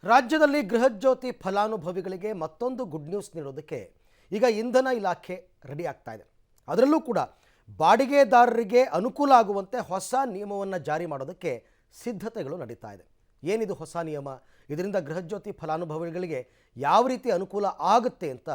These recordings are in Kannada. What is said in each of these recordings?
ರಾಜ್ಯದಲ್ಲಿ ಗೃಹಜ್ಯೋತಿ ಫಲಾನುಭವಿಗಳಿಗೆ ಮತ್ತೊಂದು ಗುಡ್ ನ್ಯೂಸ್ ನೀಡೋದಕ್ಕೆ ಈಗ ಇಂಧನ ಇಲಾಖೆ ರೆಡಿ ಆಗ್ತಾ ಇದೆ. ಅದರಲ್ಲೂ ಕೂಡ ಬಾಡಿಗೆದಾರರಿಗೆ ಅನುಕೂಲ ಆಗುವಂತೆ ಹೊಸ ನಿಯಮವನ್ನು ಜಾರಿ ಮಾಡೋದಕ್ಕೆ ಸಿದ್ಧತೆಗಳು ನಡೀತಾ ಇದೆ. ಏನಿದು ಹೊಸ ನಿಯಮ? ಇದರಿಂದ ಗೃಹಜ್ಯೋತಿ ಫಲಾನುಭವಿಗಳಿಗೆ ಯಾವ ರೀತಿ ಅನುಕೂಲ ಆಗುತ್ತೆ ಅಂತ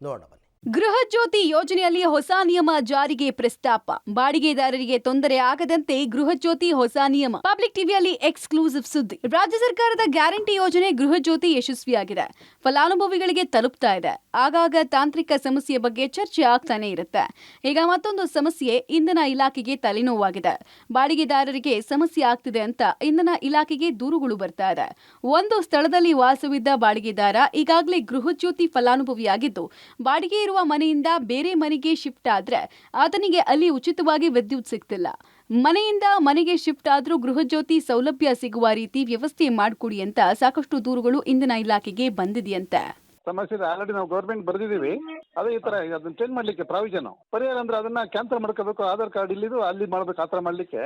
ನೋಡೋಣ ಬನ್ನಿ. ಗೃಹಜ್ಯೋತಿ ಯೋಜನೆಯಲ್ಲಿ ಹೊಸ ನಿಯಮ ಜಾರಿಗೆ ಪ್ರಸ್ತಾಪ. ಬಾಡಿಗೆದಾರರಿಗೆ ತೊಂದರೆ ಆಗದಂತೆ ಗೃಹಜ್ಯೋತಿ ಹೊಸ ನಿಯಮ. ಪಬ್ಲಿಕ್ ಟಿವಿಯಲ್ಲಿ ಎಕ್ಸ್ಕ್ಲೂಸಿವ್ ಸುದ್ದಿ. ರಾಜ್ಯ ಸರ್ಕಾರದ ಗ್ಯಾರಂಟಿ ಯೋಜನೆ ಗೃಹಜ್ಯೋತಿ ಯಶಸ್ವಿಯಾಗಿದೆ. ಫಲಾನುಭವಿಗಳಿಗೆ ತಲುಪ್ತಾ ಇದೆ. ಆಗಾಗ ತಾಂತ್ರಿಕ ಸಮಸ್ಯೆ ಬಗ್ಗೆ ಚರ್ಚೆ ಆಗ್ತಾನೆ ಇರುತ್ತೆ. ಈಗ ಮತ್ತೊಂದು ಸಮಸ್ಯೆ ಇಂಧನ ಇಲಾಖೆಗೆ ತಲೆನೋವಾಗಿದೆ. ಬಾಡಿಗೆದಾರರಿಗೆ ಸಮಸ್ಯೆ ಆಗ್ತಿದೆ ಅಂತ ಇಂಧನ ಇಲಾಖೆಗೆ ದೂರುಗಳು ಬರ್ತಾ ಇದೆ. ಒಂದು ಸ್ಥಳದಲ್ಲಿ ವಾಸವಿದ್ದ ಬಾಡಿಗೆದಾರ ಈಗಾಗಲೇ ಗೃಹಜ್ಯೋತಿ ಫಲಾನುಭವಿಯಾಗಿದ್ದು, ಬಾಡಿಗೆ ಮನೆಯಿಂದ ಬೇರೆ ಮನೆಗೆ ಶಿಫ್ಟ್ ಆದ್ರೆ ಆತನಿಗೆ ಅಲ್ಲಿ ಉಚಿತವಾಗಿ ವಿದ್ಯುತ್ ಸಿಗ್ತಿಲ್ಲ. ಮನೆಯಿಂದ ಮನೆಗೆ ಶಿಫ್ಟ್ ಆದ್ರೂ ಗೃಹಜ್ಯೋತಿ ಸೌಲಭ್ಯ ಸಿಗುವ ರೀತಿ ವ್ಯವಸ್ಥೆ ಮಾಡಿಕೊಡಿ ಅಂತ ಸಾಕಷ್ಟು ದೂರುಗಳು ಇಂಧನ ಇಲಾಖೆಗೆ ಬಂದಿದೆಯಂತೆ. ಸಮಸ್ಯೆ ಆಲ್ರೆಡಿ ನಾವು ಗೌರ್ಮೆಂಟ್ ಬರ್ದಿದೀವಿ. ಅದೇ ಈ ತರ ಅದನ್ನ ಚೇಂಜ್ ಮಾಡ್ಲಿಕ್ಕೆ ಪ್ರಾವಿಷನ್ ಪರಿಹಾರ ಅಂದ್ರೆ ಅದನ್ನ ಕ್ಯಾನ್ಸಲ್ ಮಾಡ್ಕೋಬೇಕು. ಆಧಾರ್ ಕಾರ್ಡ್ ಇಲ್ಲಿದ್ದು ಅಲ್ಲಿ ಮಾಡ್ಬೇಕು. ಆತರ ಮಾಡ್ಲಿಕ್ಕೆ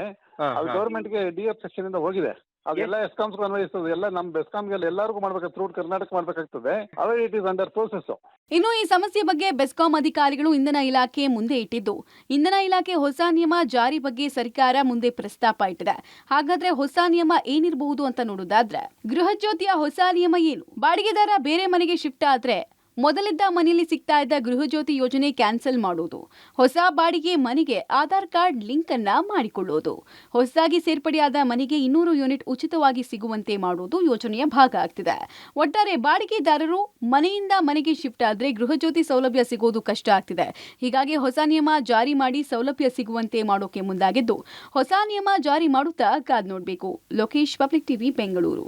ಅದು ಗೌರ್ಮೆಂಟ್ಗೆ DF ಸೆಕ್ಷನ್ ಇಂದ ಹೋಗಿದೆ. ಅದೆಲ್ಲ ಎಸ್ಕಾಮ್ಸ್ ಅನ್ವಯಿಸ್ತದೆ. ಎಲ್ಲ ನಮ್ಮ ಬೆಸ್ಕಾಮ್ಗೆ ಎಲ್ಲರಿಗೂ ಮಾಡ್ಬೇಕು. ಥ್ರೂ ಕರ್ನಾಟಕ ಮಾಡ್ಬೇಕಾಗ್ತದೆ. ಅದೇ ಇಟ್ ಇಸ್ ಅಂಡರ್ ಪ್ರೋಸೆಸ್. ಇನ್ನು ಈ ಸಮಸ್ಯೆ ಬಗ್ಗೆ ಬೆಸ್ಕಾಂ ಅಧಿಕಾರಿಗಳು ಇಂಧನ ಇಲಾಖೆ ಮುಂದೆ ಇಟ್ಟಿದ್ದು, ಇಂಧನ ಇಲಾಖೆ ಹೊಸ ನಿಯಮ ಜಾರಿ ಬಗ್ಗೆ ಸರ್ಕಾರ ಮುಂದೆ ಪ್ರಸ್ತಾಪ ಇಟ್ಟಿದೆ. ಹಾಗಾದ್ರೆ ಹೊಸ ನಿಯಮ ಏನಿರಬಹುದು ಅಂತ ನೋಡೋದಾದ್ರೆ, ಗೃಹಜ್ಯೋತಿಯ ಹೊಸ ನಿಯಮ ಏನು? ಬಾಡಿಗೆದಾರ ಬೇರೆ ಮನೆಗೆ ಶಿಫ್ಟ್ ಆದ್ರೆ ಮೊದಲಿದ್ದ ಮನೆಯಲ್ಲಿ ಸಿಗ್ತಾ ಇದ್ದ ಗೃಹಜ್ಯೋತಿ ಯೋಜನೆ ಕ್ಯಾನ್ಸಲ್ ಮಾಡೋದು, ಹೊಸ ಬಾಡಿಗೆ ಮನೆಗೆ ಆಧಾರ್ ಕಾರ್ಡ್ ಲಿಂಕ್ ಅನ್ನ ಮಾಡಿಕೊಳ್ಳೋದು, ಹೊಸದಾಗಿ ಸೇರ್ಪಡೆಯಾದ ಮನೆಗೆ 200 ಯೂನಿಟ್ ಉಚಿತವಾಗಿ ಸಿಗುವಂತೆ ಮಾಡೋದು ಯೋಜನೆಯ ಭಾಗ ಆಗ್ತಿದೆ. ಒಟ್ಟಾರೆ ಬಾಡಿಗೆದಾರರು ಮನೆಯಿಂದ ಮನೆಗೆ ಶಿಫ್ಟ್ ಆದ್ರೆ ಗೃಹಜ್ಯೋತಿ ಸೌಲಭ್ಯ ಸಿಗೋದು ಕಷ್ಟ ಆಗ್ತಿದೆ. ಹೀಗಾಗಿ ಹೊಸ ನಿಯಮ ಜಾರಿ ಮಾಡಿ ಸೌಲಭ್ಯ ಸಿಗುವಂತೆ ಮಾಡೋಕೆ ಮುಂದಾಗಿದ್ದು, ಹೊಸ ನಿಯಮ ಜಾರಿ ಮಾಡುತ್ತಾ ಕಾದ್ ನೋಡ್ಬೇಕು. Lokesh, public TV, Bengaluru.